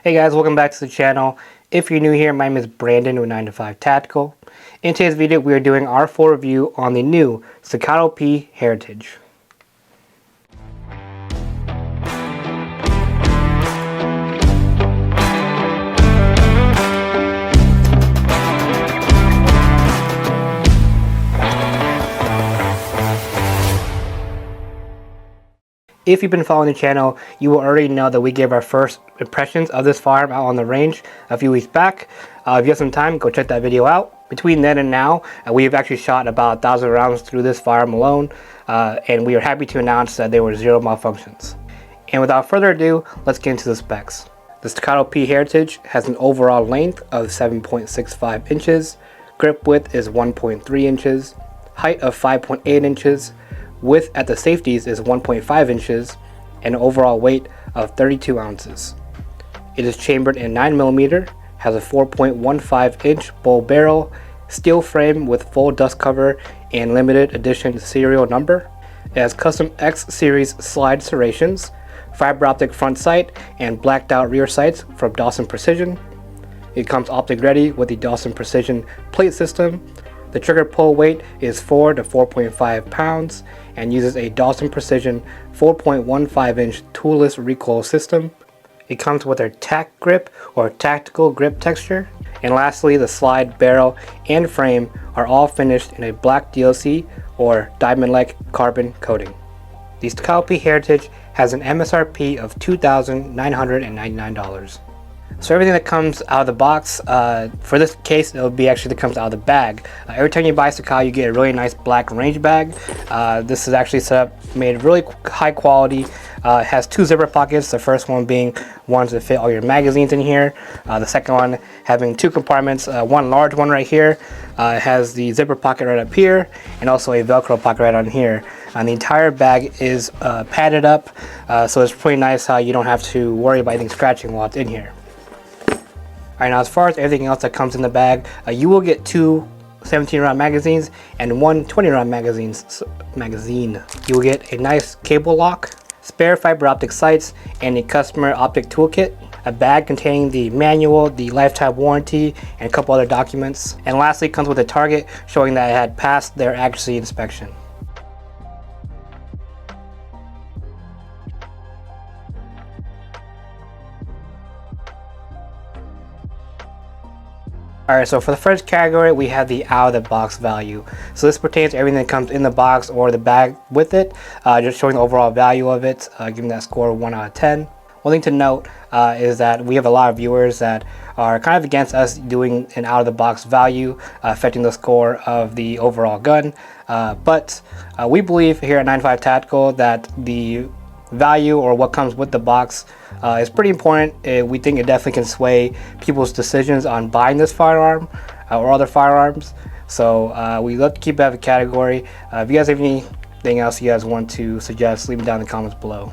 Hey guys, welcome back to the channel. If you're new here, my name is Brandon with 9 to 5 Tactical. In today's video, we are doing our full review on the new Staccato P Heritage. If you've been following the channel, you will already know that we gave our first impressions of this firearm out on the range a few weeks back. If you have some time, go check that video out. Between then and now, we have actually shot about 1,000 rounds through this firearm alone, and we are happy to announce that there were 0 malfunctions. And without further ado, let's get into the specs. The Staccato P Heritage has an overall length of 7.65 inches, grip width is 1.3 inches, height of 5.8 inches, width at the safeties is 1.5 inches, and an overall weight of 32 ounces. It is chambered in 9mm, has a 4.15 inch bull barrel, steel frame with full dust cover and limited edition serial number. It has custom X series slide serrations, fiber optic front sight, and blacked out rear sights from Dawson Precision. It comes optic ready with the Dawson Precision plate system. The trigger pull weight is 4 to 4.5 pounds and uses a Dawson Precision 4.15 inch toolless recoil system. It comes with a tack grip or tactical grip texture. And lastly, the slide, barrel, and frame are all finished in a black DLC or diamond-like carbon coating. The Staccato P Heritage has an MSRP of $2,999. So everything that comes out of the box, for this case, it'll be actually that comes out of the bag. Every time you buy Staccato, you get a really nice black range bag. This is actually set up, made really high quality. It has 2 zipper pockets, the first one being one to fit all your magazines in here. The second one having 2 compartments, one large one right here. It has the zipper pocket right up here and also a Velcro pocket right on here. And the entire bag is padded up, so it's pretty nice how you don't have to worry about anything scratching while it's in here. Alright, now as far as everything else that comes in the bag, you will get 2 17-round magazines and 1 20-round magazine. You will get a nice cable lock, spare fiber optic sights, and a customer optic toolkit, a bag containing the manual, the lifetime warranty, and a couple other documents. And lastly, it comes with a target showing that it had passed their accuracy inspection. Alright, so for the first category, we have the out of the box value. So this pertains to everything that comes in the box or the bag with it, just showing the overall value of it, giving that score 1 out of 10. One thing to note is that we have a lot of viewers that are kind of against us doing an out of the box value, affecting the score of the overall gun. But we believe here at 9 to 5 Tactical that the value or what comes with the box is pretty important. We think it definitely can sway people's decisions on buying this firearm or other firearms. So we love to keep that a category. If you guys have anything else you guys want to suggest, leave it down in the comments below.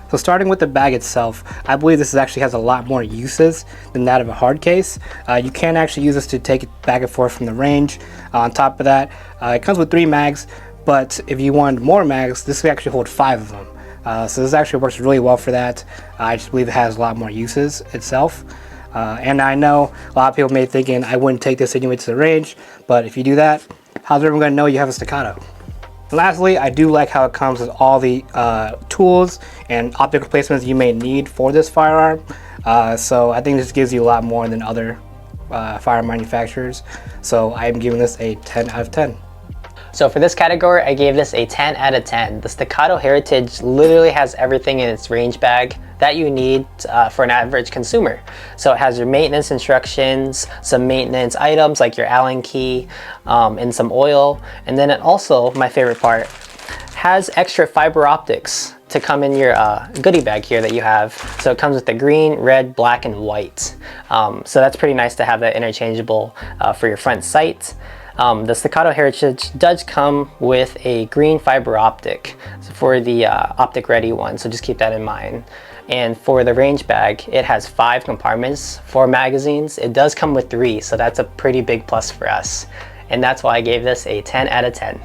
So starting with the bag itself, I believe this actually has a lot more uses than that of a hard case. You can actually use this to take it back and forth from the range. On top of that, it comes with 3 mags, but if you want more mags, this will actually hold 5 of them. So this actually works really well for that. I just believe it has a lot more uses itself. And I know a lot of people may be thinking I wouldn't take this anyway to the range, but if you do that, how's everyone going to know you have a Staccato? Lastly, I do like how it comes with all the tools and optic replacements you may need for this firearm. So I think this gives you a lot more than other firearm manufacturers. So I am giving this a 10 out of 10. So for this category, I gave this a 10 out of 10. The Staccato Heritage literally has everything in its range bag that you need for an average consumer. So it has your maintenance instructions, some maintenance items like your Allen key, and some oil. And then it also, my favorite part, has extra fiber optics to come in your goodie bag here that you have. So it comes with the green, red, black, and white. So that's pretty nice to have that interchangeable for your front sight. The Staccato Heritage does come with a green fiber optic for the optic ready one, so just keep that in mind. And for the range bag, it has 5 compartments, 4 magazines. It does come with 3, so that's a pretty big plus for us. And that's why I gave this a 10 out of 10.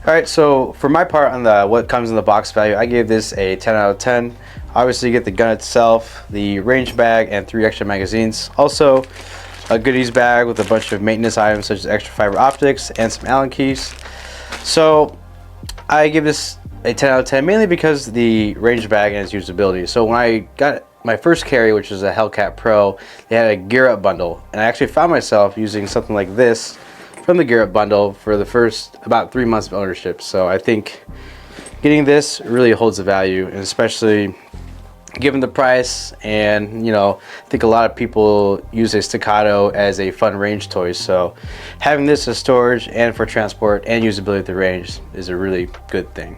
All right, so for my part on the what comes in the box value, I gave this a 10 out of 10. Obviously, you get the gun itself, the range bag, and 3 extra magazines. Also, a goodies bag with a bunch of maintenance items such as extra fiber optics and some Allen keys. So I give this a 10 out of 10 mainly because the range bag and its usability. So when I got my first carry, which is a Hellcat Pro, they had a gear up bundle, and I actually found myself using something like this from the gear up bundle for the first about 3 months of ownership. So I think getting this really holds the value, and especially given the price, and I think a lot of people use a Staccato as a fun range toy, so having this as storage and for transport and usability at the range is a really good thing.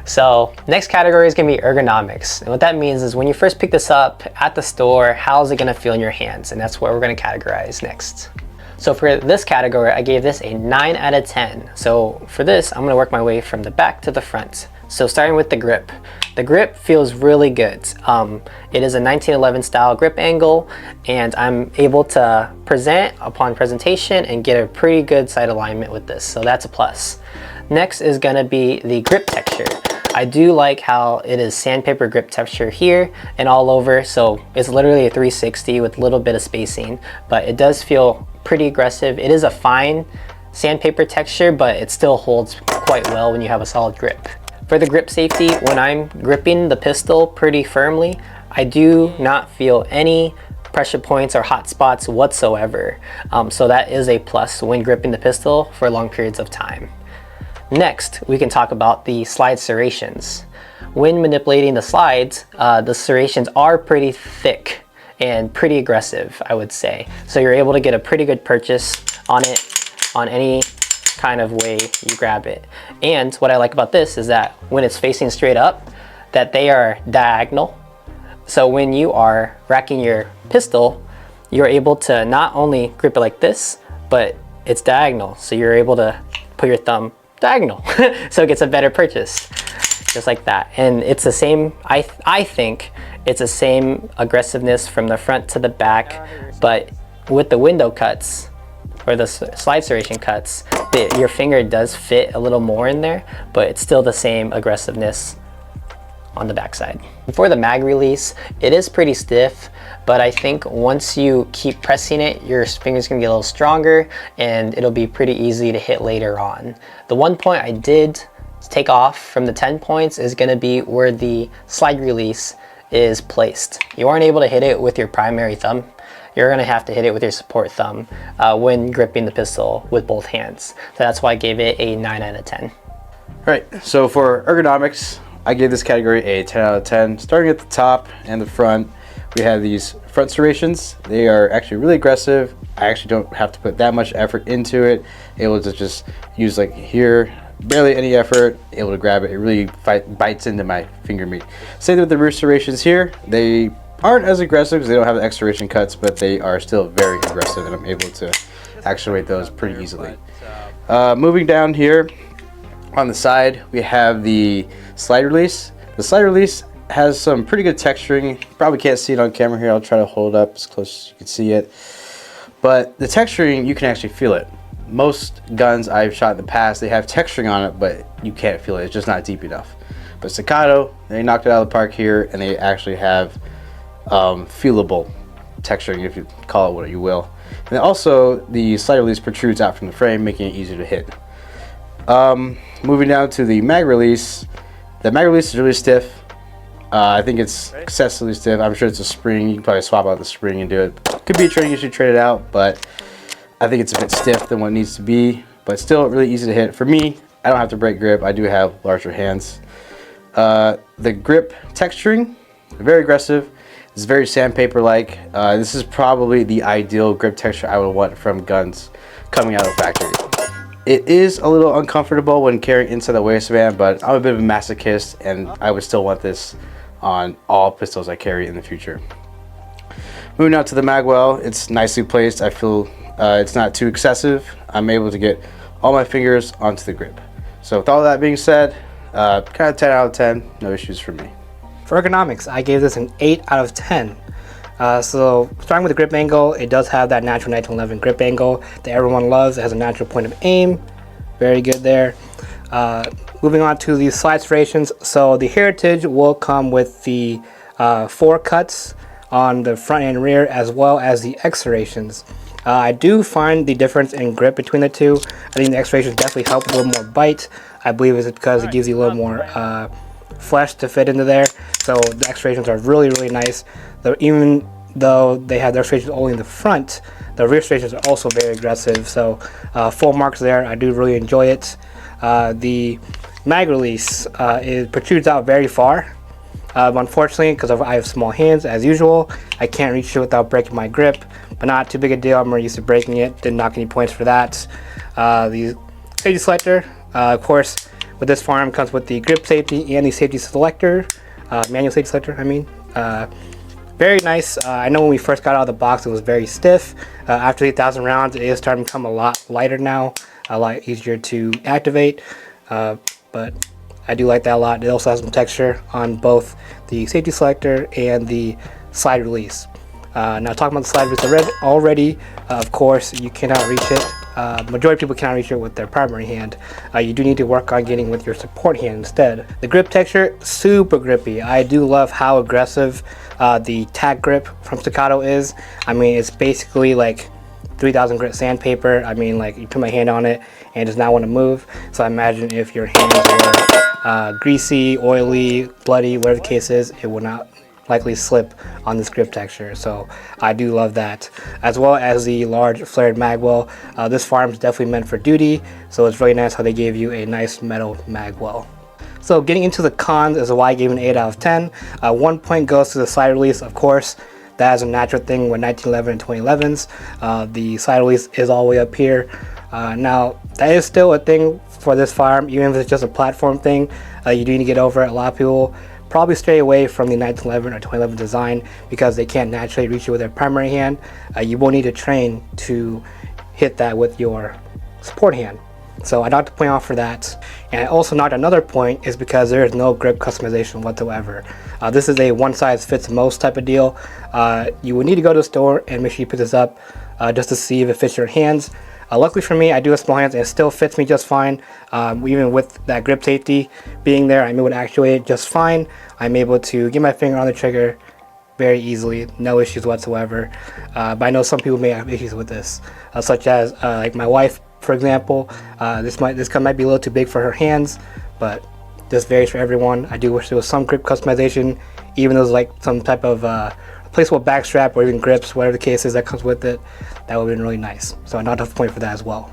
So next category is going to be ergonomics, and what that means is when you first pick this up at the store, how's it going to feel in your hands, and that's what we're going to categorize next. So for this category, I gave this a 9 out of 10. So for this, I'm going to work my way from the back to the front. So starting with the grip. The grip feels really good. It is a 1911 style grip angle, and I'm able to present upon presentation and get a pretty good sight alignment with this, so that's a plus. Next is going to be the grip texture. I do like how it is sandpaper grip texture here and all over, so it's literally a 360 with a little bit of spacing, but it does feel pretty aggressive. It is a fine sandpaper texture, but it still holds quite well when you have a solid grip. For the grip safety, when I'm gripping the pistol pretty firmly, I do not feel any pressure points or hot spots whatsoever. So that is a plus when gripping the pistol for long periods of time. Next, we can talk about the slide serrations. When manipulating the slides, the serrations are pretty thick and pretty aggressive, I would say. So you're able to get a pretty good purchase on it on any kind of way you grab it. And what I like about this is that when it's facing straight up, that they are diagonal. So when you are racking your pistol, you're able to not only grip it like this, but it's diagonal. So you're able to put your thumb diagonal. So it gets a better purchase, just like that. And it's the same, I think it's the same aggressiveness from the front to the back, but with the window cuts, or the slide serration cuts, your finger does fit a little more in there, but it's still the same aggressiveness on the backside. For the mag release, it is pretty stiff, but I think once you keep pressing it, your finger's gonna get a little stronger and it'll be pretty easy to hit later on. The one point I did take off from the 10 points is gonna be where the slide release is placed. You aren't able to hit it with your primary thumb. You're gonna have to hit it with your support thumb when gripping the pistol with both hands. So that's why I gave it a 9 out of 10. All right, so for ergonomics, I gave this category a 10 out of 10. Starting at the top and the front, we have these front serrations. They are actually really aggressive. I actually don't have to put that much effort into it. Able to just use like here, barely any effort, able to grab it. It really bites into my finger meat. Same with the rear serrations here. They aren't as aggressive because they don't have the X serration cuts, but they are still very aggressive, and I'm able to actuate those pretty easily. Moving down here on the side, we have the slide release. The slide release has some pretty good texturing. You probably can't see it on camera here. I'll try to hold it up as close as you can see it. But the texturing, you can actually feel it. Most guns I've shot in the past, they have texturing on it, but you can't feel it. It's just not deep enough. But Staccato, they knocked it out of the park here, and they actually have feelable texturing, if you call it what you will. And also the slide release protrudes out from the frame, making it easier to hit. Moving down to the mag release, the mag release is really stiff. I think it's excessively stiff. I'm sure it's a spring. You can probably swap out the spring and do it. Could be a training issue, trade it out, but I think it's a bit stiff than what it needs to be, but still really easy to hit. For me, I don't have to break grip. I do have larger hands. The grip texturing, very aggressive. It's very sandpaper-like. This is probably the ideal grip texture I would want from guns coming out of the factory. It is a little uncomfortable when carrying inside the waistband, but I'm a bit of a masochist, and I would still want this on all pistols I carry in the future. Moving out to the magwell, it's nicely placed. I feel it's not too excessive. I'm able to get all my fingers onto the grip. So with all that being said, kind of 10 out of 10, no issues for me. For ergonomics, I gave this an 8 out of 10. So starting with the grip angle, it does have that natural 1911 grip angle that everyone loves. It has a natural point of aim. Very good there. Moving on to the slide serrations. So the Heritage will come with the 4 cuts on the front and rear, as well as the X serrations. I do find the difference in grip between the two. I think the X serrations definitely help with a little more bite. I believe it's because it gives you a little more flesh to fit into there. So the X serrations are really, really nice. Even though they have their serrations only in the front, the rear serrations are also very aggressive. So full marks there. I do really enjoy it. The mag release it protrudes out very far. Unfortunately, because I have small hands, as usual, I can't reach it without breaking my grip, but not too big a deal. I'm more used to breaking it. Didn't knock any points for that. The safety selector, of course, with this firearm comes with the grip safety and the safety selector, manual safety selector, I mean. Very nice. I know when we first got out of the box, it was very stiff. After 8,000 rounds, it is starting to become a lot lighter now, a lot easier to activate, but I do like that a lot. It also has some texture on both the safety selector and the slide release. Now talking about the slide release already, of course, you cannot reach it. Majority of people cannot reach it with their primary hand. You do need to work on getting with your support hand instead. The grip texture, super grippy. I do love how aggressive the tack grip from Staccato is. I mean, it's basically like 3,000 grit sandpaper. I mean, like, you put my hand on it and it does not want to move. So I imagine if your hands were greasy, oily, bloody, whatever the case is, it will not likely slip on this grip texture. So I do love that, as well as the large flared mag well. This firearm is definitely meant for duty, so it's really nice how they gave you a nice metal mag well. So getting into the cons is why I gave it an 8 out of 10. 1 point goes to the slide release, of course. That is a natural thing with 1911 and 2011s. The slide release is all the way up here. Now, that is still a thing for this firearm, even if it's just a platform thing. You do need to get over it. A lot of people probably stray away from the 1911 or 2011 design because they can't naturally reach it with their primary hand. You will need to train to hit that with your support hand. So I knocked a point off for that. And I also knocked another point is because there is no grip customization whatsoever. This is a one size fits most type of deal. You would need to go to the store and make sure you pick this up just to see if it fits your hands. Luckily for me, I do have small hands and it still fits me just fine. Even with that grip safety being there, I'm able to actuate it just fine. I'm able to get my finger on the trigger very easily, no issues whatsoever. But I know some people may have issues with this, such as like my wife, for example. This gun might be a little too big for her hands, but this varies for everyone. I do wish there was some grip customization, even though there's like some type of replaceable back strap or even grips, whatever the case is that comes with it. That would have been really nice. So I knocked off a point for that as well.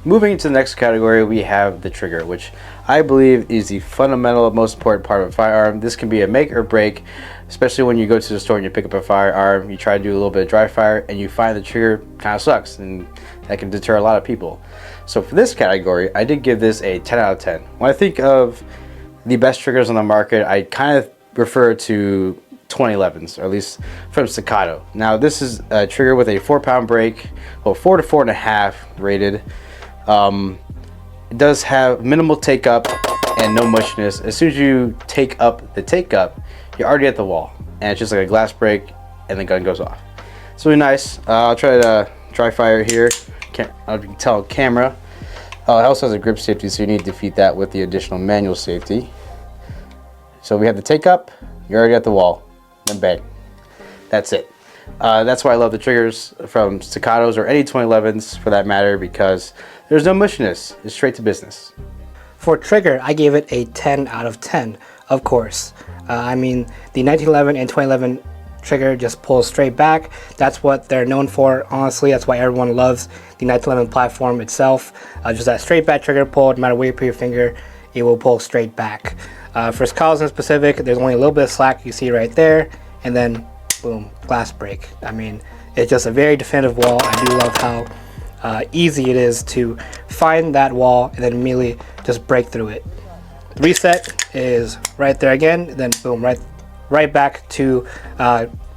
Moving into the next category, we have the trigger, which I believe is the fundamental, most important part of a firearm. This can be a make or break, especially when you go to the store and you pick up a firearm, you try to do a little bit of dry fire, and you find the trigger kind of sucks, and that can deter a lot of people. So for this category, I did give this a 10 out of 10. When I think of the best triggers on the market, I kind of refer to 2011s, or at least from Staccato. Now this is a trigger with a 4-pound break, well, 4 to 4.5 rated. It does have minimal take up and no mushiness. As soon as you take up the take up, you're already at the wall, and it's just like a glass break, and the gun goes off. It's really nice. I'll try to dry fire here. I can tell camera. It also has a grip safety, so you need to defeat that with the additional manual safety. So we have the take up, you're already at the wall, then bang. That's it. That's why I love the triggers from Staccatos or any 2011s for that matter, because there's no mushiness. It's straight to business. For trigger, I gave it a 10 out of 10, of course. I mean, the 1911 and 2011 trigger just pulls straight back. That's what they're known for, honestly. That's why everyone loves the 1911 platform itself. Just that straight back trigger pull, no matter where you put your finger, it will pull straight back. For Skulls in specific, there's only a little bit of slack you see right there, and then boom, glass break. I mean, it's just a very definitive wall. I do love how easy it is to find that wall and then immediately just break through it. The reset is right there again, then boom, right back to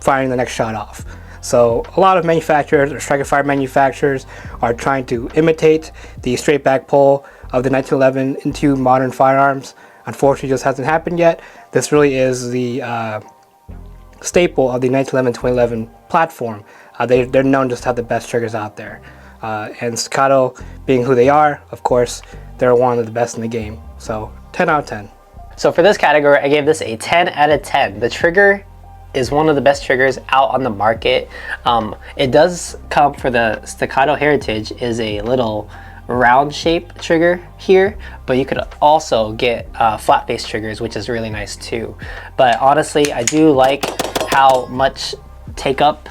firing the next shot off. So a lot of manufacturers or striker fire manufacturers are trying to imitate the straight back pull of the 1911 into modern firearms. Unfortunately, it just hasn't happened yet. This really is the staple of the 1911-2011 platform. They're known just to have the best triggers out there. And Staccato, being who they are, of course, they're one of the best in the game. So 10 out of 10. So for this category, I gave this a 10 out of 10. The trigger is one of the best triggers out on the market. It does come for the Staccato Heritage is a little round shape trigger here, but you could also get flat face triggers, which is really nice too. But honestly, I do like how much take up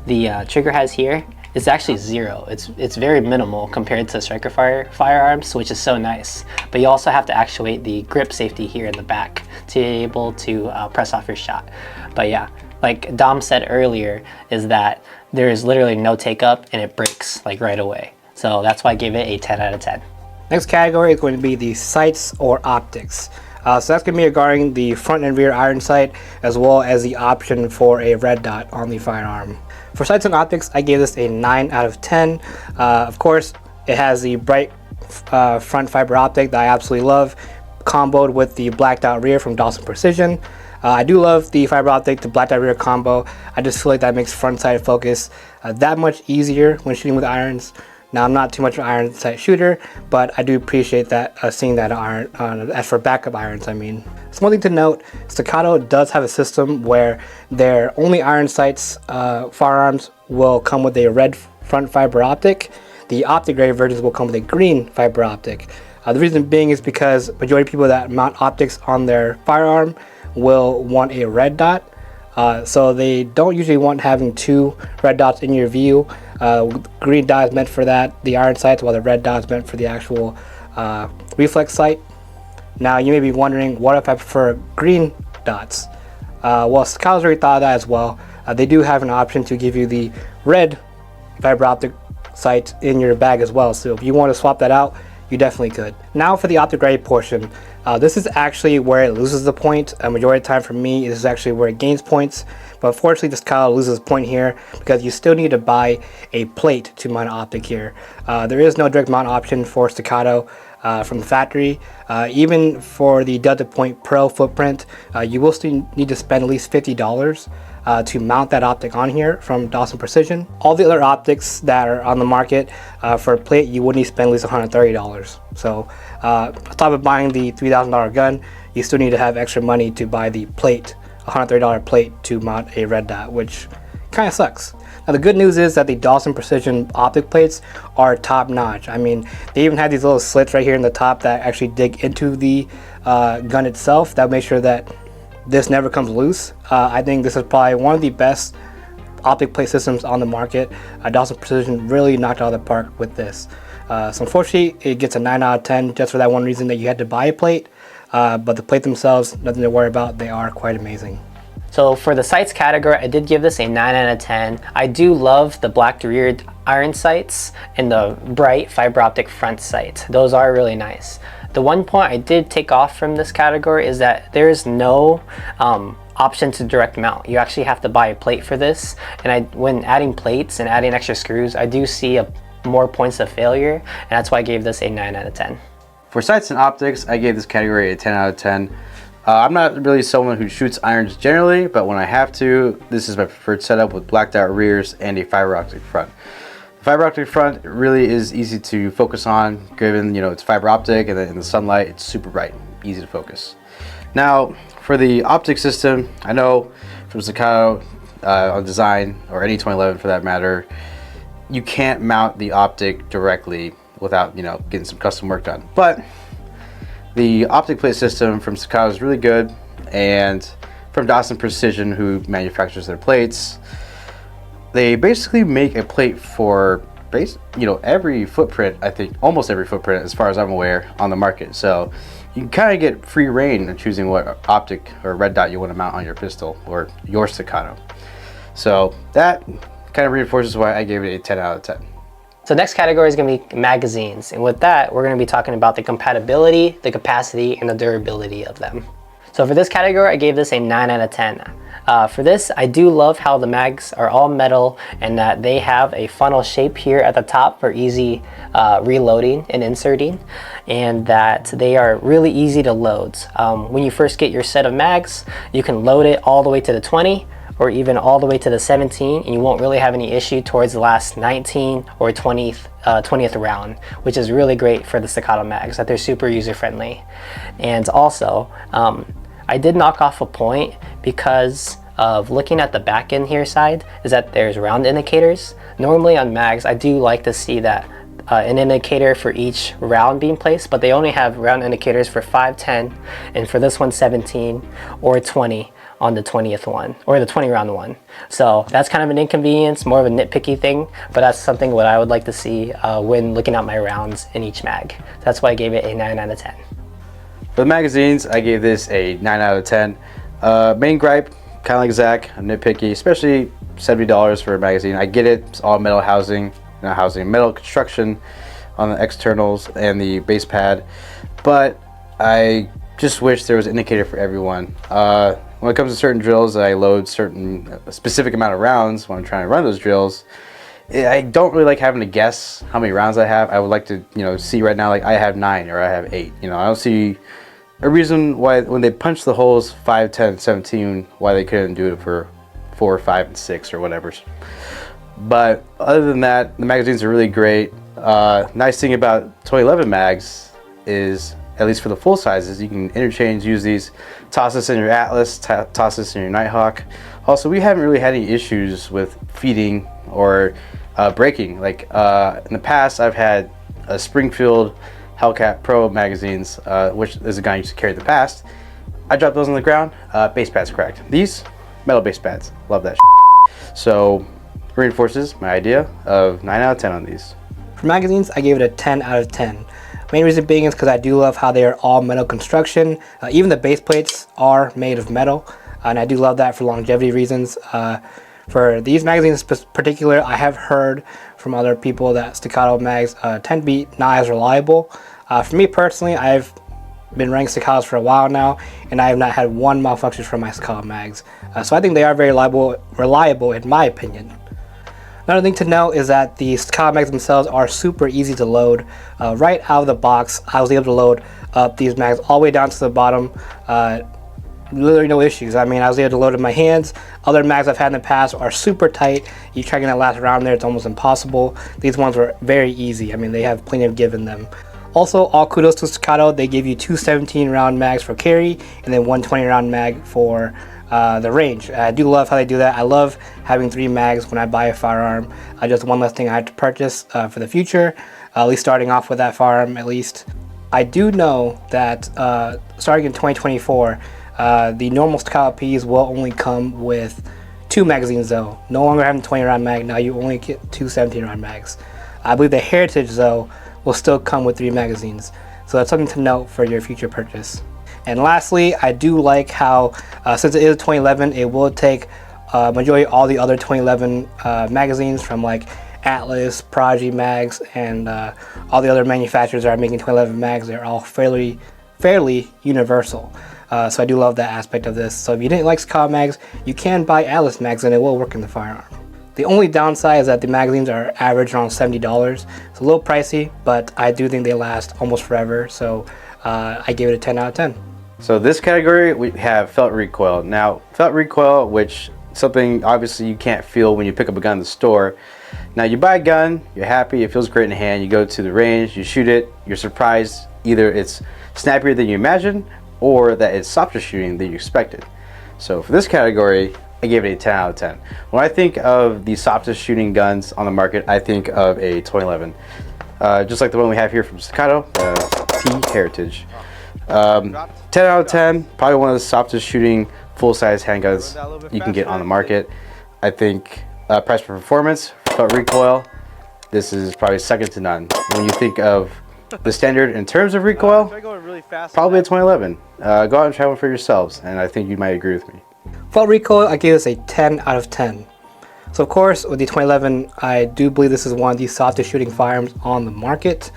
the trigger has here. It's actually 0. It's very minimal compared to striker firearms, which is so nice. But you also have to actuate the grip safety here in the back to be able to press off your shot. But yeah, like Dom said earlier, is that there is literally no take up and it breaks like right away. So that's why I gave it a 10 out of 10. Next category is going to be the sights or optics. So that's going to be regarding the front and rear iron sight, as well as the option for a red dot on the firearm. For sights and optics, I gave this a 9 out of 10. Of course, it has the bright front fiber optic that I absolutely love, comboed with the blacked out rear from Dawson Precision. I do love the fiber optic to blacked out rear combo. I just feel like that makes front sight focus that much easier when shooting with irons. Now, I'm not too much of an iron sight shooter, but I do appreciate that seeing that iron as for backup irons. I mean, so one thing to note, Staccato does have a system where their only iron sights firearms will come with a red front fiber optic. The optic grade versions will come with a green fiber optic. The reason being is because majority of people that mount optics on their firearm will want a red dot. So they don't usually want having 2 red dots in your view. Green dot is meant for that, the iron sights, while the red dot is meant for the actual reflex sight. Now you may be wondering, what if I prefer green dots? Well, Staccato's already thought of that as well. They do have an option to give you the red fiber optic sight in your bag as well. So if you want to swap that out, you definitely could. Now for the optic grade portion. This is actually where it loses the point. A majority of the time for me, this is actually where it gains points. But unfortunately, this Staccato loses point here because you still need to buy a plate to mount an optic here. There is no direct mount option for Staccato from the factory. Even for the Delta Point Pro footprint, you will still need to spend at least $50 to mount that optic on here from Dawson Precision. All the other optics that are on the market for a plate, you would need to spend at least $130. So on top of buying the $3,000 gun, you still need to have extra money to buy the plate, $130 plate to mount a red dot, which kind of sucks. Now the good news is that the Dawson Precision optic plates are top notch. I mean, they even have these little slits right here in the top that actually dig into the gun itself. That makes sure that this never comes loose. I think this is probably one of the best optic plate systems on the market. Dawson Precision really knocked out of the park with this. So unfortunately, it gets a 9 out of 10 just for that one reason that you had to buy a plate. But the plate themselves, nothing to worry about. They are quite amazing. So for the sights category, I did give this a 9 out of 10. I do love the black rear iron sights and the bright fiber optic front sight. Those are really nice. The one point I did take off from this category is that there is no option to direct mount. You actually have to buy a plate for this. And when adding plates and adding extra screws, I do see more points of failure. And that's why I gave this a 9 out of 10. For sights and optics, I gave this category a 10 out of 10. I'm not really someone who shoots irons generally, but when I have to, this is my preferred setup with blacked out rears and a fiber optic front. The fiber optic front really is easy to focus on, given it's fiber optic, and then in the sunlight it's super bright, easy to focus. Now for the optic system, I know from Staccato on design, or any 2011 for that matter, you can't mount the optic directly without getting some custom work done. But the optic plate system from Staccato is really good, and from Dawson Precision, who manufactures their plates, they basically make a plate for every footprint. I think almost every footprint, as far as I'm aware, on the market. So you can kind of get free reign in choosing what optic or red dot you want to mount on your pistol or your Staccato. So that kind of reinforces why I gave it a 10 out of 10. So next category is going to be magazines, and with that we're going to be talking about the compatibility, the capacity, and the durability of them. So for this category, I gave this a 9 out of 10. For this, I do love how the mags are all metal and that they have a funnel shape here at the top for easy reloading and inserting, and that they are really easy to load. When you first get your set of mags, you can load it all the way to the 20 or even all the way to the 17, and you won't really have any issue towards the last 19 or 20th round, which is really great for the Staccato mags, that they're super user friendly. And also, I did knock off a point because of looking at the back end here side is that there's round indicators. Normally on mags, I do like to see that an indicator for each round being placed, but they only have round indicators for 5, 10, and for this one 17 or 20 on the 20th one, or the 20 round one. So that's kind of an inconvenience, more of a nitpicky thing, but that's something what I would like to see when looking at my rounds in each mag. That's why I gave it a 9 out of 10. For the magazines, I gave this a 9 out of 10. Main gripe, kind of like Zach, I'm nitpicky, especially $70 for a magazine. I get it, it's all metal housing, not housing, metal construction on the externals and the base pad, but I just wish there was an indicator for everyone. When it comes to certain drills, I load a specific amount of rounds when I'm trying to run those drills. I don't really like having to guess how many rounds I have. I would like to, see right now, like I have 9 or I have 8. I don't see a reason why when they punch the holes 5, 10, 17, why they couldn't do it for 4, 5, and 6 or whatever. But other than that, the magazines are really great. Nice thing about 2011 mags is, at least for the full sizes, you can interchange, use these, toss this in your Atlas, toss this in your Nighthawk. Also, we haven't really had any issues with feeding or breaking. Like in the past, I've had a Springfield Hellcat Pro magazines, which is a gun I used to carry in the past. I dropped those on the ground, base pads cracked. These, metal base pads, love that So, reinforces my idea of 9 out of 10 on these. For magazines, I gave it a 10 out of 10. Main reason being is because I do love how they are all metal construction. Even the base plates are made of metal, and I do love that for longevity reasons. For these magazines in particular, I have heard from other people that Staccato mags tend to be not as reliable. For me personally, I've been running Staccatos for a while now, and I have not had one malfunction from my Staccato mags. So I think they are very reliable in my opinion. Another thing to note is that the Staccato mags themselves are super easy to load. Right out of the box, I was able to load up these mags all the way down to the bottom. Literally no issues. I mean, I was able to load it in my hands. Other mags I've had in the past are super tight. You try getting that last round there, it's almost impossible. These ones were very easy. I mean, they have plenty of give in them. Also, all kudos to Staccato. They give you 2 17 round mags for carry and then 1 20 round mag for the range. I do love how they do that. I love having 3 mags when I buy a firearm. Just one less thing I have to purchase for the future, at least starting off with that firearm at least. I do know that starting in 2024, the normal Staccato Ps will only come with 2 magazines though. No longer having 20 round mag, now you only get 2 17 round mags. I believe the Heritage though will still come with 3 magazines. So that's something to note for your future purchase. And lastly, I do like how, since it is 2011, it will take majority all the other 2011 magazines from like Atlas, Prodigy mags, and all the other manufacturers that are making 2011 mags. They're all fairly universal. So I do love that aspect of this. So if you didn't like Staccato mags, you can buy Atlas mags and it will work in the firearm. The only downside is that the magazines are average around $70. It's a little pricey, but I do think they last almost forever. So I gave it a 10 out of 10. So this category, we have felt recoil. Now, felt recoil, which something obviously you can't feel when you pick up a gun in the store. Now you buy a gun, you're happy, it feels great in the hand, you go to the range, you shoot it, you're surprised either it's snappier than you imagined or that it's softer shooting than you expected. So for this category, I gave it a 10 out of 10. When I think of the softest shooting guns on the market, I think of a 2011. Just like the one we have here from Staccato, P Heritage. 10 out of 10, probably one of the softest shooting full-size handguns you can get on the market. I think price per performance, felt recoil, this is probably second to none. When you think of the standard in terms of recoil, probably a 2011. Go out and try one for yourselves, and I think you might agree with me. Felt recoil, I gave this a 10 out of 10. So of course, with the 2011, I do believe this is one of the softest shooting firearms on the market.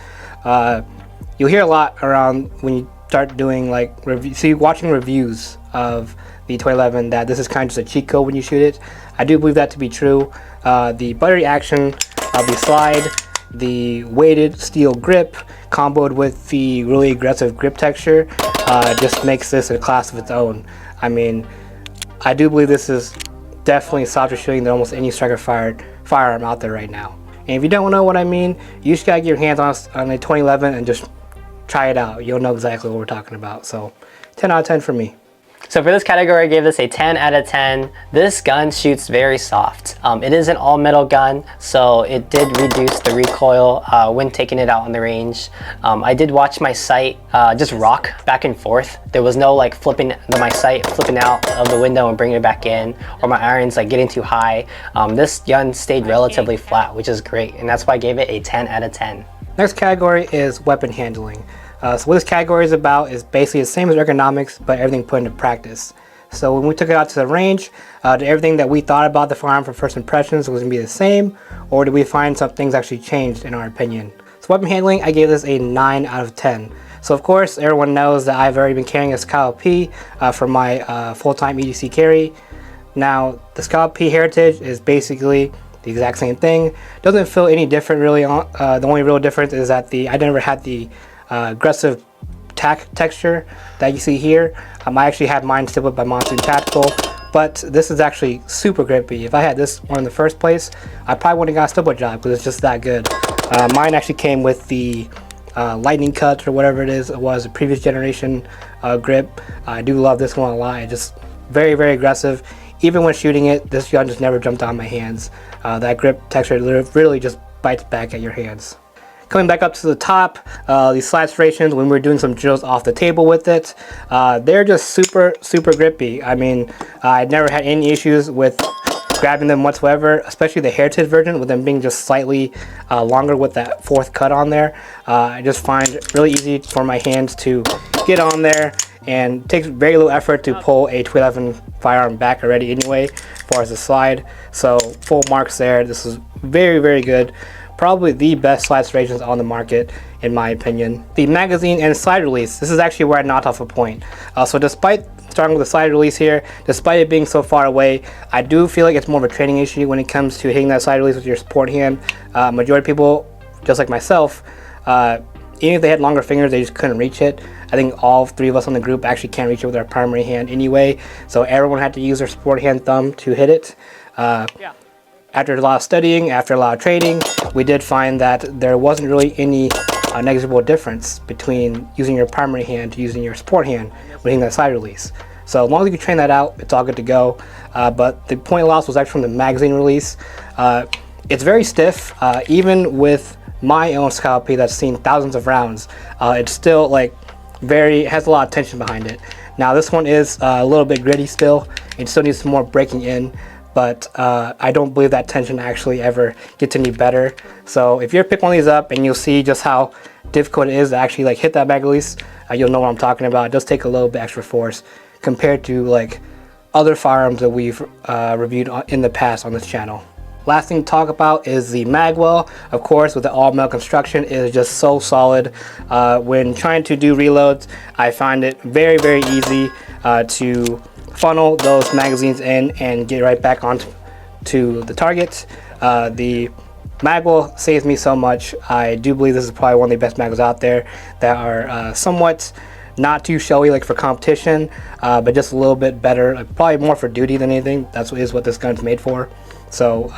You'll hear a lot around when you start doing like watching reviews of the 2011 that this is kind of just a cheat code when you shoot it. I do believe that to be true. The buttery action of the slide, the weighted steel grip, comboed with the really aggressive grip texture, just makes this a class of its own. I mean, I do believe this is definitely softer shooting than almost any striker firearm out there right now. And if you don't know what I mean, you just gotta get your hands on a 2011 and just try it out. You'll know exactly what we're talking about. So 10 out of 10 for me. So for this category, I gave this a 10 out of 10. This gun shoots very soft. It is an all metal gun, so it did reduce the recoil when taking it out on the range. I did watch my sight just rock back and forth. There was no like my sight flipping out of the window and bringing it back in, or my irons like getting too high. This gun stayed relatively flat, which is great, and that's why I gave it a 10 out of 10. Next category is weapon handling. So what this category is about is basically the same as ergonomics, but everything put into practice. So when we took it out to the range, did everything that we thought about the firearm for first impressions was going to be the same, or did we find some things actually changed in our opinion? So weapon handling, I gave this a 9 out of 10. So of course, everyone knows that I've already been carrying a Staccato P for my full-time EDC carry. Now, the Staccato P Heritage is basically the exact same thing. Doesn't feel any different really. The only real difference is that I never had the aggressive texture that you see here. I actually had mine stippled by Monsoon Tactical, but this is actually super grippy. If I had this one in the first place, I probably wouldn't have got a stipple job because it's just that good. Mine actually came with the lightning cuts or whatever it is. It was a previous generation grip. I do love this one a lot. It's just very, very aggressive. Even when shooting it, this gun just never jumped on my hands. That grip texture really just bites back at your hands. Coming back up to the top, these slide serrations, when we're doing some drills off the table with it, they're just super, super grippy. I mean, I never had any issues with grabbing them whatsoever, especially the Heritage version, with them being just slightly longer with that fourth cut on there. I just find it really easy for my hands to get on there, and it takes very little effort to pull a 211 firearm back already anyway, as far as the slide. So full marks there. This is very, very good. Probably the best slide serrations on the market, in my opinion. The magazine and slide release, this is actually where I knocked off a point. So despite starting with the slide release here, despite it being so far away, I do feel like it's more of a training issue when it comes to hitting that slide release with your support hand. Majority of people, just like myself, even if they had longer fingers, they just couldn't reach it. I think all three of us on the group actually can't reach it with our primary hand anyway, so everyone had to use their support hand thumb to hit it. After a lot of studying, after a lot of training, we did find that there wasn't really any negligible difference between using your primary hand to using your support hand when hitting that slide release. So as long as you can train that out, it's all good to go. But the point loss was actually from the magazine release. It's very stiff, even with my own Staccato P that's seen thousands of rounds. It's still like has a lot of tension behind it. Now this one is a little bit gritty still. It still needs some more breaking in. But I don't believe that tension actually ever gets any better. So if you ever pick one of these up and you'll see just how difficult it is to actually like hit that mag release, you'll know what I'm talking about. It does take a little bit extra force compared to like other firearms that we've reviewed in the past on this channel. Last thing to talk about is the magwell. Of course, with the all metal construction, it is just so solid. When trying to do reloads, I find it very, very easy to funnel those magazines in and get right back onto the target. The magwell saves me so much. I do believe this is probably one of the best magwells out there that are somewhat not too showy like for competition, but just a little bit better, probably more for duty than anything. That's what this gun's made for. So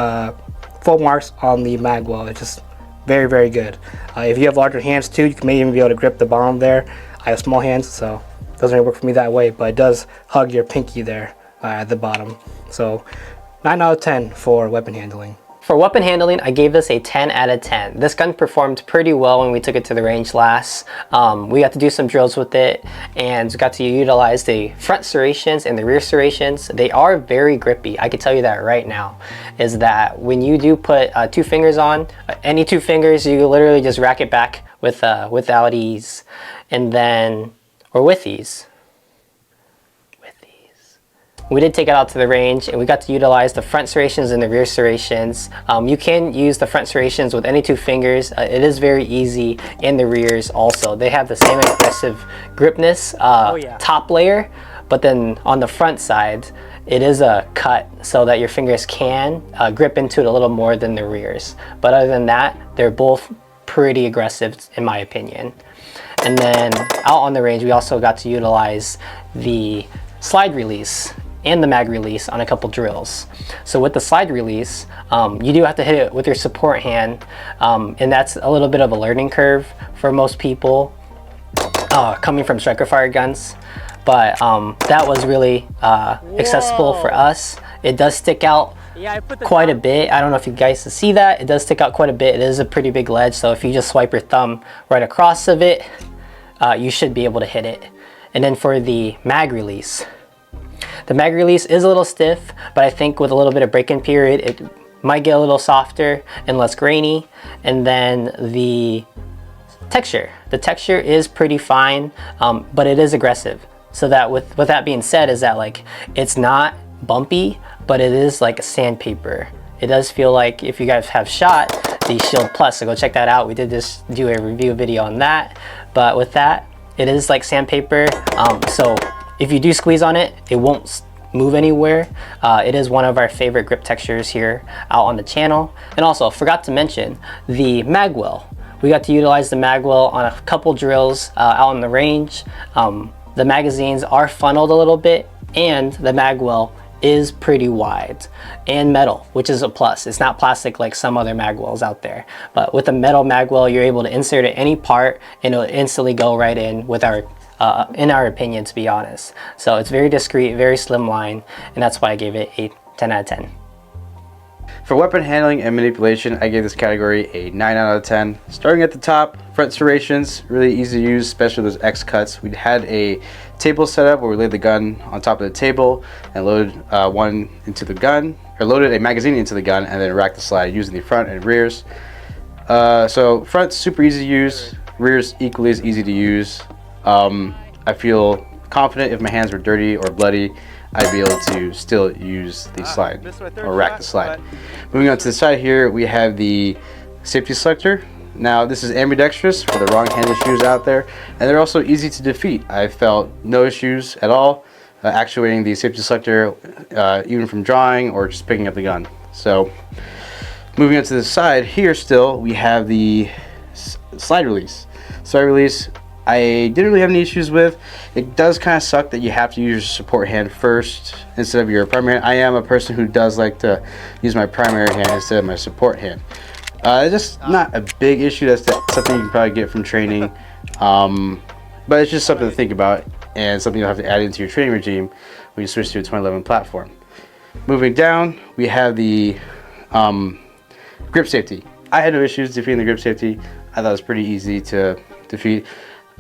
full marks on the magwell. It's just very, very good. If you have larger hands too, you may even be able to grip the bottom there. I have small hands, so it doesn't really work for me that way, but it does hug your pinky there at the bottom. So 9 out of 10 for weapon handling. For weapon handling, I gave this a 10 out of 10. This gun performed pretty well when we took it to the range last. We got to do some drills with it and got to utilize the front serrations and the rear serrations. They are very grippy. I can tell you that right now, is that when you do put 2 fingers on, any 2 fingers, you literally just rack it back without ease. And then, or with ease. We did take it out to the range and we got to utilize the front serrations and the rear serrations. You can use the front serrations with any 2 fingers. It is very easy in the rears also. They have the same aggressive gripness top layer, but then on the front side, it is a cut so that your fingers can grip into it a little more than the rears. But other than that, they're both pretty aggressive in my opinion. And then out on the range, we also got to utilize the slide release and the mag release on a couple drills. So with the slide release, you do have to hit it with your support hand, and that's a little bit of a learning curve for most people. coming from striker fire guns, but that was really accessible for us. It does stick out quite a bit. I don't know if you guys can see that. It does stick out quite a bit. It is a pretty big ledge, so if you just swipe your thumb right across of it, you should be able to hit it. And then for the mag release, the mag release is a little stiff, but I think with a little bit of break-in period, it might get a little softer and less grainy. And then the texture is pretty fine, but it is aggressive. So that with that being said, is that like it's not bumpy, but it is like a sandpaper. It does feel like, if you guys have shot the Shield Plus, so go check that out. We did do a review video on that. But with that, it is like sandpaper. So if you do squeeze on it, it won't move anywhere. It is one of our favorite grip textures here out on the channel. And also, forgot to mention the magwell. We got to utilize the magwell on a couple drills out on the range. The magazines are funneled a little bit, and the magwell is pretty wide and metal, which is a plus. It's not plastic like some other magwells out there, but with a metal magwell, you're able to insert it any part and it'll instantly go right in with our in our opinion, to be honest. So it's very discreet, very slimline, and that's why I gave it a 10 out of 10. For weapon handling and manipulation, I gave this category a 9 out of 10. Starting at the top, front serrations, really easy to use, especially those X cuts. We had a table set up where we laid the gun on top of the table and loaded one into the gun, or loaded a magazine into the gun, and then racked the slide using the front and rears. So front's super easy to use, rear's equally as easy to use. I feel confident if my hands were dirty or bloody, I'd be able to still use the slide or rack the slide. Moving on to the side here, we have the safety selector. Now this is ambidextrous for the wrong-handed shoes out there, and they're also easy to defeat. I felt no issues at all actuating the safety selector, even from drawing or just picking up the gun. So moving on to the side here, still we have the slide release. Slide release, I didn't really have any issues with. It does kind of suck that you have to use your support hand first instead of your primary hand. I am a person who does like to use my primary hand instead of my support hand. It's just not a big issue. That's something you can probably get from training, but it's just something to think about and something you'll have to add into your training regime when you switch to a 2011 platform. Moving down, we have the grip safety. I had no issues defeating the grip safety. I thought it was pretty easy to defeat.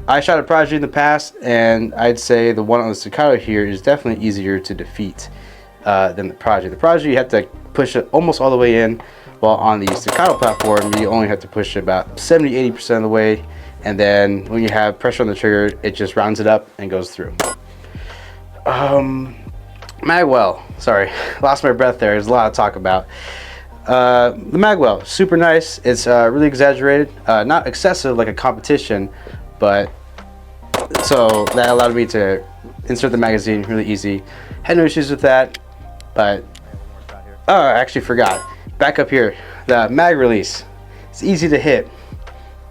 I shot a Prodigy in the past, and I'd say the one on the Staccato here is definitely easier to defeat than the Prodigy. The Prodigy, you have to push it almost all the way in, while on the Staccato platform, you only have to push it about 70–80% of the way, and then when you have pressure on the trigger, it just rounds it up and goes through. Magwell, sorry, lost my breath there. There's a lot to talk about. The magwell, super nice. It's really exaggerated, not excessive like a competition, but so that allowed me to insert the magazine really easy. Had no issues with that, but I actually forgot. Back up here, the mag release. It's easy to hit,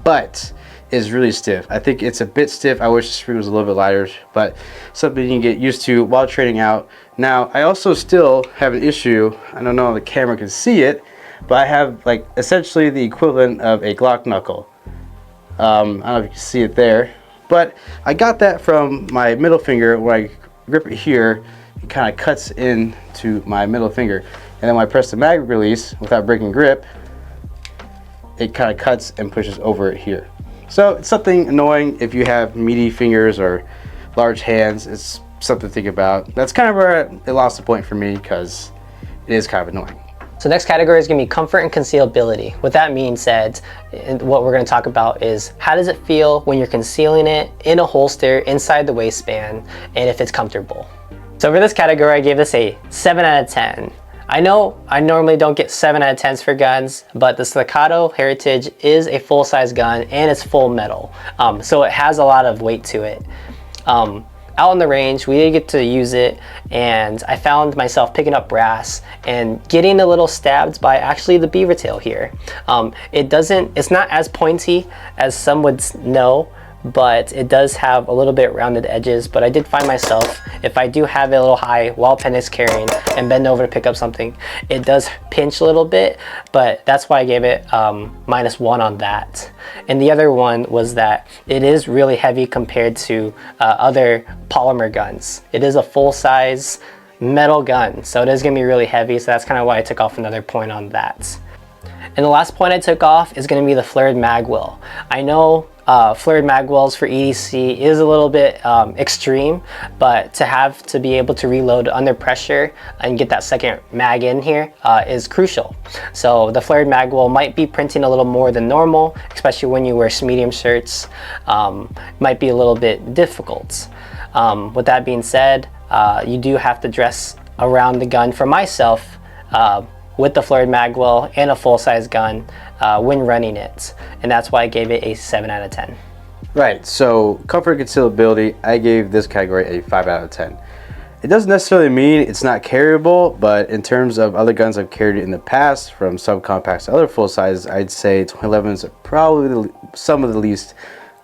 but is really stiff. I think it's a bit stiff. I wish the screw was a little bit lighter, but something you can get used to while training out. Now, I also still have an issue. I don't know if the camera can see it, but I have like essentially the equivalent of a Glock knuckle. I don't know if you can see it there, but I got that from my middle finger. When I grip it here, it kind of cuts into my middle finger, and then when I press the mag release without breaking grip, it kind of cuts and pushes over it here. So it's something annoying if you have meaty fingers or large hands. It's something to think about. That's kind of where it lost the point for me, because it is kind of annoying. So next category is going to be comfort and concealability. With that being said, what we're going to talk about is how does it feel when you're concealing it in a holster inside the waistband, and if it's comfortable. So for this category, I gave this a 7 out of 10. I know I normally don't get 7 out of 10s for guns, but the Staccato Heritage is a full-size gun and it's full metal. So it has a lot of weight to it. Out on the range, we did get to use it, and I found myself picking up brass and getting a little stabbed by actually the beaver tail here. It's not as pointy as some would know, but it does have a little bit rounded edges. But I did find myself, if I do have it a little high while pen is carrying and bend over to pick up something, it does pinch a little bit, but that's why I gave it -1 on that. And the other one was that it is really heavy compared to other polymer guns. It is a full-size metal gun, so it is going to be really heavy, so that's kind of why I took off another point on that. And the last point I took off is going to be the flared mag well. I know flared mag wells for EDC is a little bit extreme, but to be able to reload under pressure and get that second mag in here is crucial. So the flared mag well might be printing a little more than normal, especially when you wear medium shirts. Might be a little bit difficult. With that being said, you do have to dress around the gun. For myself, with the flared mag well and a full-size gun when running it, and that's why I gave it a 7 out of 10. Right, so comfort and concealability, I gave this category a 5 out of 10. It doesn't necessarily mean it's not carryable, but in terms of other guns I've carried in the past, from subcompacts to other full sizes, I'd say 2011s are probably some of the least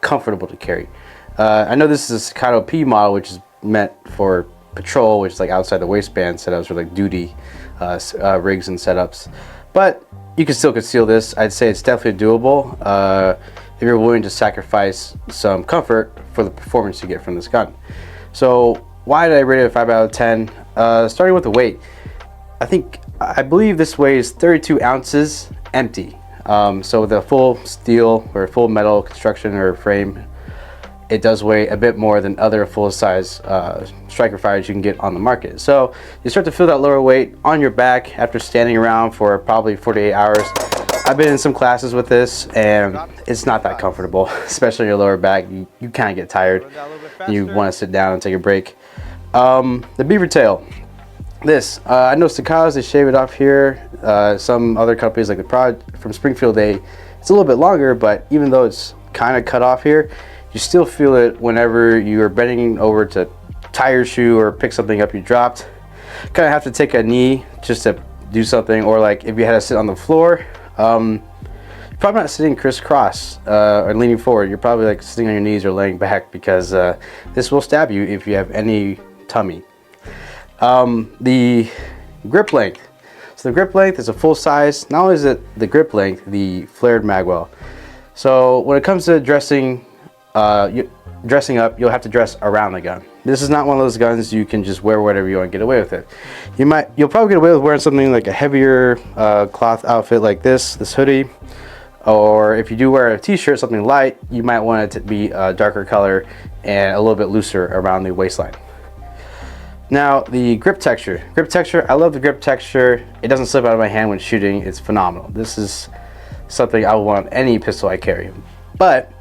comfortable to carry. I know this is a Staccato P model, which is meant for patrol, which is like outside the waistband setups for like duty rigs and setups, but you can still conceal this. I'd say it's definitely doable if you're willing to sacrifice some comfort for the performance you get from this gun. So why did I rate it a 5 out of 10? Starting with the weight, I believe this weighs 32 ounces empty. So with a full steel or full metal construction or frame, it does weigh a bit more than other full-size striker fighters you can get on the market. So you start to feel that lower weight on your back after standing around for probably 48 hours. I've been in some classes with this, and it's not that comfortable, especially your lower back. You kind of get tired. You want to sit down and take a break. The beaver tail. This, I know Staccatos, they shave it off here. Some other companies like the Prod from Springfield, it's a little bit longer, but even though it's kind of cut off here, you still feel it whenever you're bending over to tie your shoe or pick something up you dropped. Kind of have to take a knee just to do something, or like if you had to sit on the floor, you're probably not sitting crisscross or leaning forward. You're probably like sitting on your knees or laying back, because this will stab you if you have any tummy. The grip length. So the grip length is a full size. Not only is it the grip length, the flared magwell. So when it comes to dressing up, you'll have to dress around the gun. This is not one of those guns you can just wear whatever you want and get away with it. You'll probably get away with wearing something like a heavier cloth outfit like this hoodie, or if you do wear a t-shirt, something light, you might want it to be a darker color and a little bit looser around the waistline. Now the grip texture. I love the grip texture. It doesn't slip out of my hand when shooting. It's phenomenal. This is something I would want on any pistol I carry. But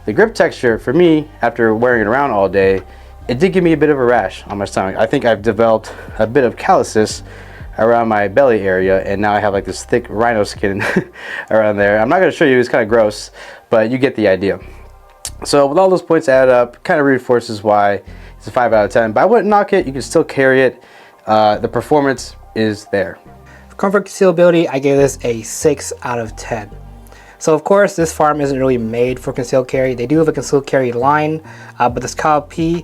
the grip texture, for me, after wearing it around all day, it did give me a bit of a rash on my stomach. I think I've developed a bit of calluses around my belly area, and now I have like this thick rhino skin around there. I'm not going to show you, it's kind of gross, but you get the idea. So with all those points added up, kind of reinforces why it's a 5 out of 10. But I wouldn't knock it, you can still carry it. The performance is there. For comfort concealability, I gave this a 6 out of 10. So of course, this firearm isn't really made for concealed carry. They do have a concealed carry line, but the Staccato P,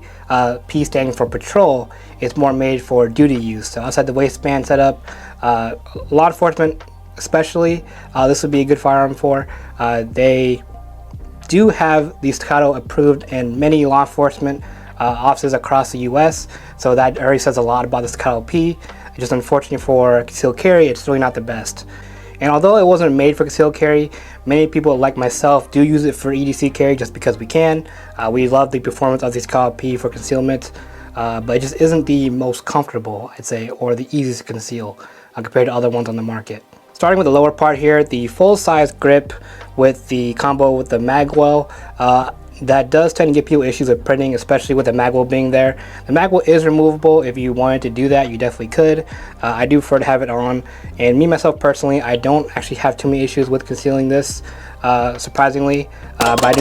P standing for patrol, is more made for duty use. So outside the waistband setup, law enforcement especially, this would be a good firearm for. They do have the Staccato approved in many law enforcement offices across the US, so that already says a lot about the Staccato P. It's just unfortunate for concealed carry, it's really not the best. And although it wasn't made for concealed carry, many people like myself do use it for EDC carry just because we can. We love the performance of the Staccato P for concealment, but it just isn't the most comfortable, I'd say, or the easiest to conceal compared to other ones on the market. Starting with the lower part here, the full-size grip with the combo with the magwell, that does tend to give people issues with printing, especially with the magwell being there. The magwell is removable. If you wanted to do that, you definitely could. I do prefer to have it on, and me myself personally, I don't actually have too many issues with concealing this, surprisingly, but I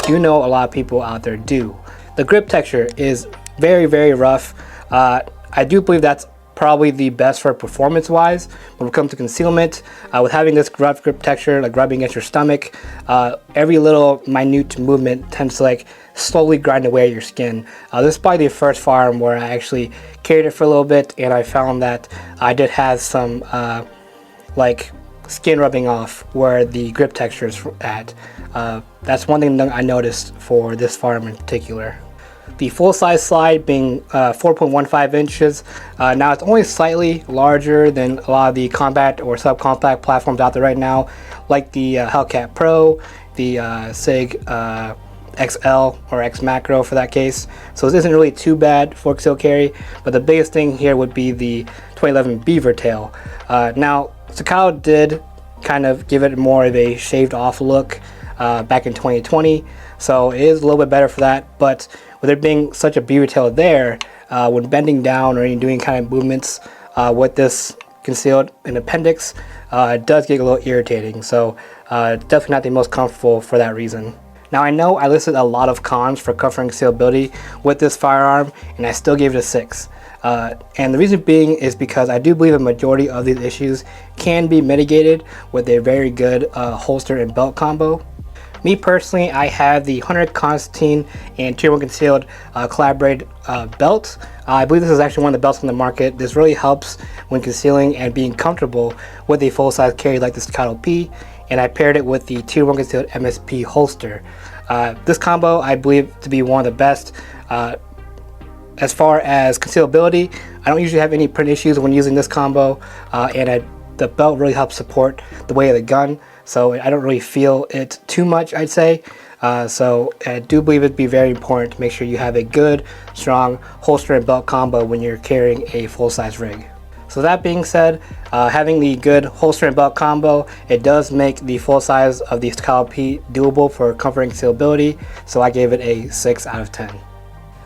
do know a lot of people out there do. The grip texture is very, very rough. I do believe that's probably the best for performance wise. When it comes to concealment, with having this rough grip texture, like rubbing against your stomach, every little minute movement tends to like slowly grind away at your skin. This is probably the first firearm where I actually carried it for a little bit, and I found that I did have some like skin rubbing off where the grip texture is at. That's one thing that I noticed for this firearm in particular. The full-size slide being 4.15 inches. Now it's only slightly larger than a lot of the compact or subcompact platforms out there right now, like the Hellcat Pro, the SIG XL or X Macro for that case. So this isn't really too bad for concealed carry, but the biggest thing here would be the 2011 Beaver Tail. Now Staccato did kind of give it more of a shaved off look back in 2020, so it is a little bit better for that. But with there being such a beaver tail there, when bending down or doing kind of movements with this concealed in appendix, it does get a little irritating. So definitely not the most comfortable for that reason. Now I know I listed a lot of cons for covering concealability with this firearm, and I still gave it a 6. And the reason being is because I do believe a majority of these issues can be mitigated with a very good holster and belt combo. Me personally, I have the Hunter Constantine and Tier 1 Concealed collaborated belt. I believe this is actually one of the belts on the market. This really helps when concealing and being comfortable with a full-size carry like the Staccato P, and I paired it with the Tier 1 Concealed MSP holster. This combo I believe to be one of the best. As far as concealability, I don't usually have any print issues when using this combo, and the belt really helps support the weight of the gun, so I don't really feel it too much, I'd say. So I do believe it'd be very important to make sure you have a good, strong holster and belt combo when you're carrying a full-size rig. So that being said, having the good holster and belt combo, it does make the full size of the Staccato P doable for comfort and concealability, so I gave it a 6 out of 10.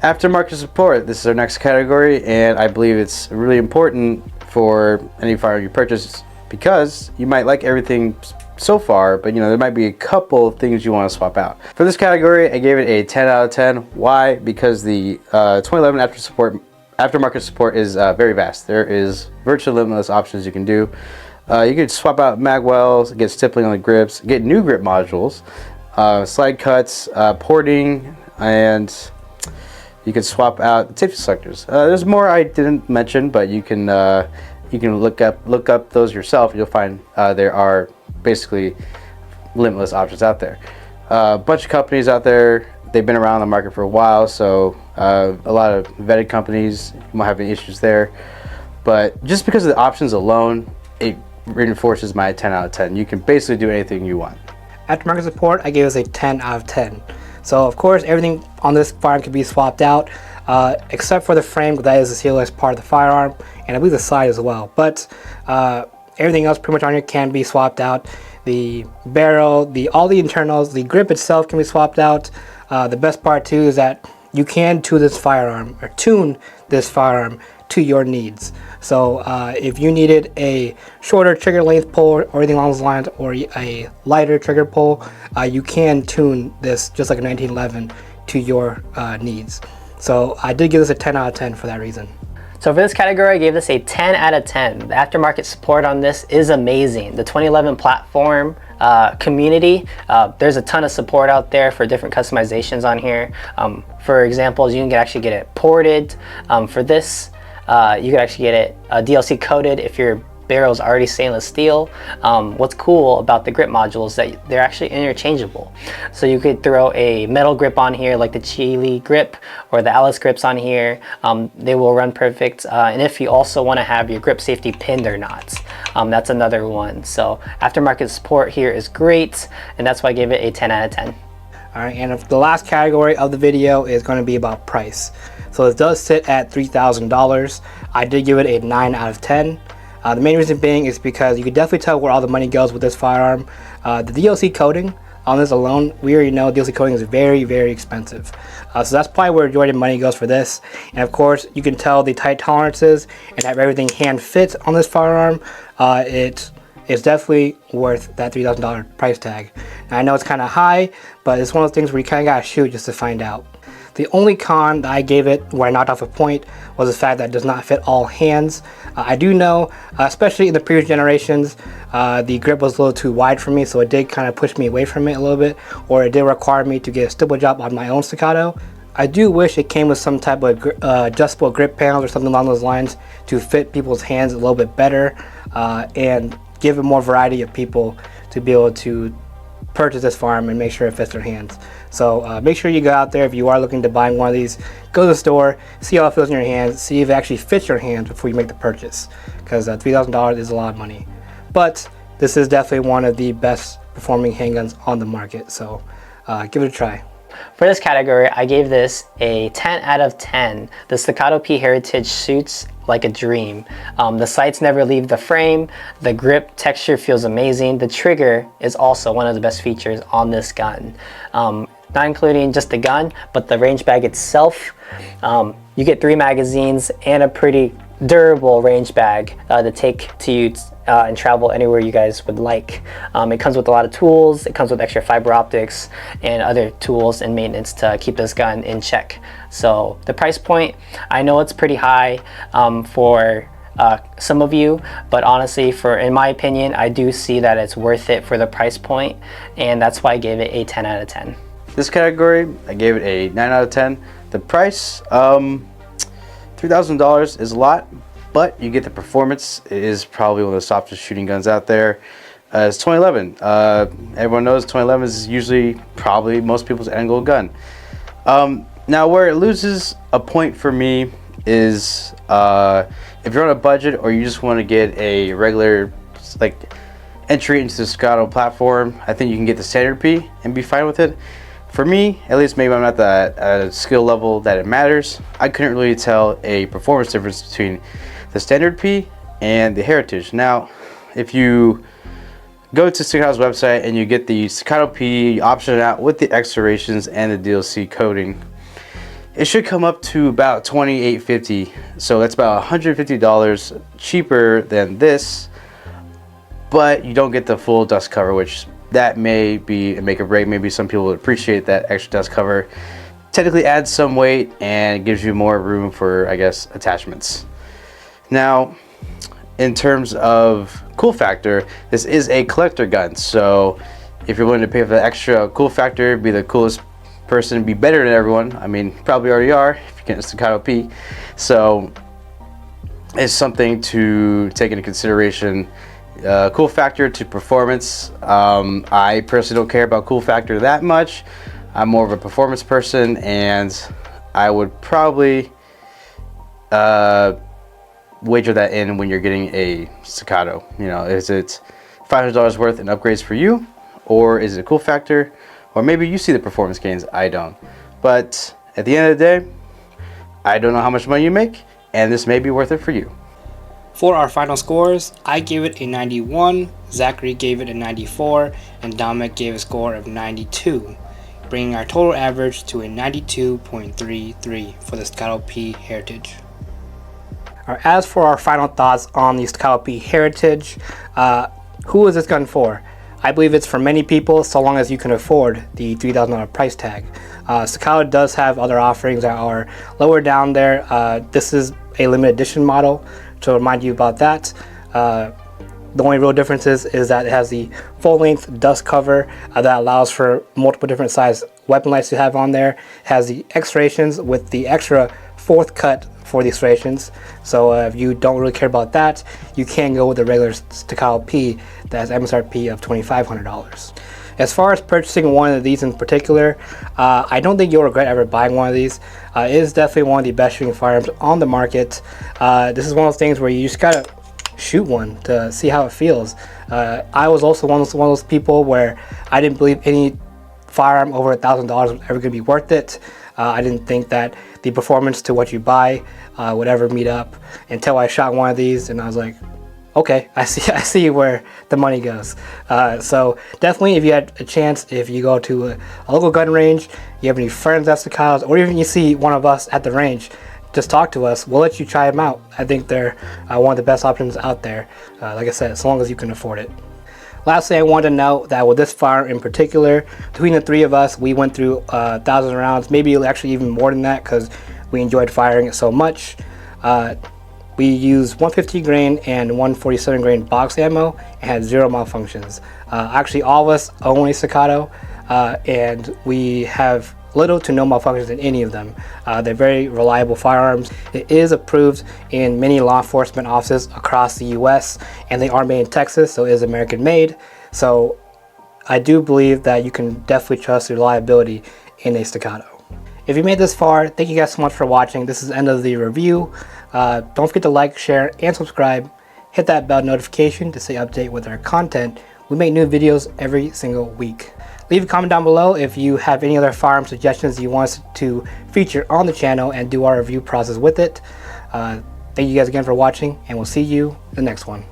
Aftermarket support, this is our next category, and I believe it's really important for any firearm you purchase because you might like everything so far, but there might be a couple of things you want to swap out. For this category, I gave it a 10 out of 10. Why? Because the 2011 aftermarket support is very vast. There is virtually limitless options you can do. You could swap out mag wells, get stippling on the grips, get new grip modules, slide cuts, porting, and you can swap out safety selectors. There's more I didn't mention, but you can look up those yourself. You'll find there are basically limitless options out there. A bunch of companies out there, they've been around the market for a while, so a lot of vetted companies won't have any issues there. But just because of the options alone, it reinforces my 10 out of 10. You can basically do anything you want. Aftermarket support, I gave us a 10 out of 10. So of course, everything on this firearm can be swapped out, except for the frame, because that is the sealess part of the firearm, and I believe the side as well. But everything else pretty much on here can be swapped out. The barrel, all the internals, the grip itself can be swapped out. The best part too is that you can tune this firearm to your needs. So if you needed a shorter trigger length pull or anything along those lines, or a lighter trigger pull, you can tune this just like a 1911 to your needs. So I did give this a 10 out of 10 for that reason. So for this category, I gave this a 10 out of 10. The aftermarket support on this is amazing. The 2011 platform community, there's a ton of support out there for different customizations on here. For examples, you can actually get it ported. For this, you can actually get it DLC coated if your barrel is already stainless steel. What's cool about the grip modules is that they're actually interchangeable. So you could throw a metal grip on here like the Chile grip or the Alice grips on here. They will run perfect. And if you also want to have your grip safety pinned or not, that's another one. So aftermarket support here is great, and that's why I gave it a 10 out of 10. All right, and the last category of the video is going to be about price. So it does sit at $3,000. I did give it a 9 out of 10. The main reason being is because you can definitely tell where all the money goes with this firearm. The DLC coating on this alone, we already know DLC coating is very, very expensive. So that's probably where majority of money goes for this. And of course, you can tell the tight tolerances and have everything hand fit on this firearm. It is definitely worth that $3,000 price tag. And I know it's kind of high, but it's one of those things where you kind of got to shoot just to find out. The only con that I gave it where I knocked off a point was the fact that it does not fit all hands. I do know, especially in the previous generations, the grip was a little too wide for me, so it did kind of push me away from it a little bit, or it did require me to get a stipple job on my own Staccato. I do wish it came with some type of adjustable grip panels or something along those lines to fit people's hands a little bit better and give it more variety of people to be able to purchase this firearm and make sure it fits their hands. So make sure you go out there if you are looking to buy one of these, go to the store, see how it feels in your hands, see if it actually fits your hands before you make the purchase, because $3,000 is a lot of money. But this is definitely one of the best performing handguns on the market, so give it a try. For this category, I gave this a 10 out of 10. The Staccato P Heritage shoots like a dream. The sights never leave the frame. The grip texture feels amazing. The trigger is also one of the best features on this gun. Not including just the gun, but the range bag itself. You get 3 magazines and a pretty durable range bag to take to you and travel anywhere you guys would like. It comes with a lot of tools. It comes with extra fiber optics and other tools and maintenance to keep this gun in check. So the price point, I know it's pretty high for some of you, but honestly, in my opinion, I do see that it's worth it for the price point, and that's why I gave it a 10 out of 10. This category, I gave it a 9 out of 10. The price, $3,000 is a lot, but you get the performance. It is probably one of the softest shooting guns out there. It's 2011. Everyone knows 2011 is usually probably most people's end goal gun. Now where it loses a point for me is if you're on a budget or you just want to get a regular entry into the Staccato platform, I think you can get the standard P and be fine with it. For me, at least, maybe I'm not at a skill level that it matters. I couldn't really tell a performance difference between the standard P and the Heritage. Now, if you go to Staccato's website and you get the Staccato P, you option it out with the X-Serrations and the DLC coating, it should come up to about $28.50. So that's about $150 cheaper than this, but you don't get the full dust cover, which that may be a make or break. Maybe some people would appreciate that extra dust cover. Technically adds some weight and gives you more room for, I guess, attachments. Now, in terms of cool factor, this is a collector gun. So if you're willing to pay for the extra cool factor, be the coolest person, be better than everyone, I mean, probably already are if you get a Staccato P. So it's something to take into consideration. Cool factor to performance. I personally don't care about cool factor that much. I'm more of a performance person, and I would probably wager that in when you're getting a Staccato. You know, is it $500 worth in upgrades for you, or is it cool factor, or maybe you see the performance gains, I don't. But at the end of the day, I don't know how much money you make, and this may be worth it for you. For our final scores, I gave it a 91, Zachary gave it a 94, and Dominic gave a score of 92, bringing our total average to a 92.33 for the Staccato P Heritage. As for our final thoughts on the Staccato P Heritage, who is this gun for? I believe it's for many people, so long as you can afford the $3,000 price tag. Staccato does have other offerings that are lower down there. This is a limited edition model, to remind you about that. The only real difference is that it has the full-length dust cover that allows for multiple different size weapon lights to have on there. It has the X-Serrations with the extra 4th cut for the X-Serrations. So if you don't really care about that, you can go with the regular Staccato P that has MSRP of $2,500. As far as purchasing one of these in particular, I don't think you'll regret ever buying one of these. It is definitely one of the best shooting firearms on the market. This is one of those things where you just gotta shoot one to see how it feels. I was also one of those people where I didn't believe any firearm over $1,000 was ever gonna be worth it. I didn't think that the performance to what you buy would ever meet up until I shot one of these, and I was like, okay, I see where the money goes. So definitely, if you had a chance, if you go to a local gun range, you have any friends at Staccatos, or even you see one of us at the range, just talk to us. We'll let you try them out. I think they're one of the best options out there. Like I said, as long as you can afford it. Lastly, I want to note that with this firearm in particular, between the three of us, we went through 1,000 rounds, maybe actually even more than that, because we enjoyed firing it so much. We used 150 grain and 147 grain box ammo and had 0 malfunctions. Actually, all of us own a Staccato, and we have little to no malfunctions in any of them. They're very reliable firearms. It is approved in many law enforcement offices across the US, and they are made in Texas, so it is American made. So I do believe that you can definitely trust the reliability in a Staccato. If you made this far, thank you guys so much for watching. This is the end of the review. Don't forget to like, share, and subscribe. Hit that bell notification to stay updated with our content. We make new videos every single week. Leave a comment down below if you have any other firearm suggestions you want us to feature on the channel and do our review process with it. Thank you guys again for watching, and we'll see you in the next one.